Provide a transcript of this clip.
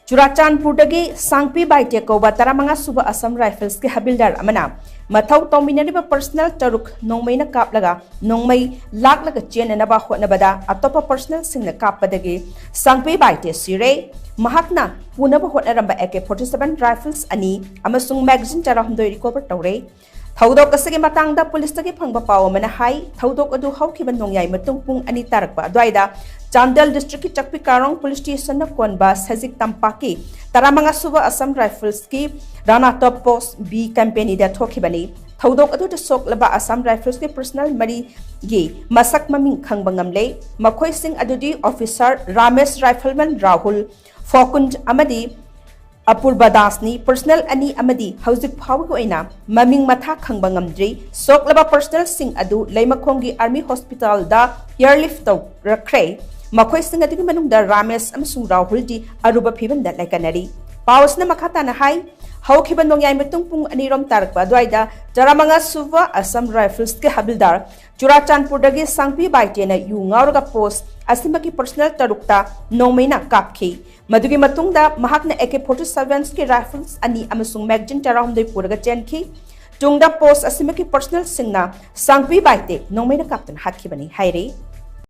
चुराचानपुरदगी सांगपी बाइटे कौबा तरामंगा सुबा असम राइफल्स के हबिलदार अमना मथौ तौमिनरिबा पर्सनल तरुक नोंमैना कापलगा नोंमै लाकलगा चेननबा होटनबदा अतोपा पर्सनल सिंगना कापदगी सांगपी बाइटे सिरे महाकना पुनबा होटनरंबा AK-47 राइफल्स अनि अमसुंग मैगजीन तराहमदोय रिकवर तौरे थौदोक असगे मतंगदा पुलिसतगी फंगबा पाव अमना हाई थौदोक अदु हौखिबा नोंयाय मतुंग पुंग अनि तारकबा द्वाइदा चांदल डिस्ट्रिक्ट की चकपी कारोंग पुलिस स्टेशन कोनबा सजिक तंपाकी तरामंगा सुबा असम राइफल्स की राना टॉप पोस्ट बी कंपनी दा थोखिबनी थौदोक अदु सोकलबा असम राइफल्स के पर्सनल मरी गे मसक ममिंग खंगबंगमले मखोय सिंह अदुदी ऑफिसर रामेश राइफलमैन राहुल फोकुंज अमदी अपूर्वा दासनी पर्सनल अनि अमदी हौजिक फावगोइना ममिंग मथा खंगबंगमद्री सोकलबा पर्सनल सिंह अदु लेमखोंगी आर्मी हॉस्पिटल दा एयरलिफ्ट तौ रखरे मखोय सिंह अदुगी मनुंगदा रामेश अमसुंग राहुल दी अरुबा फिबमदा लाइकनरी पावसना मखाताना हाई हौखिबा नोंयाय मतुंग पुंग अनिरोम तारकबा द्वाइदा जरामंगा सुवा असम राइफल्स के हबिलदार चुराचानपुरदगी सांगपी बाइटेना यु ngawraga पोस्ट असिमकी पर्सनल तरुकता नोंमैना कापखी मदुगी मतुंगदा महाकना AK-47 के राइफल्स अनि अमसुंग मैगजीन तराहमदोय पुरगा चेनखी तुंगदा पोस्ट असिमकी पर्सनल सिंगना सांगपी बाइटे नोंमैना कापतन हातखिबनी हाइरे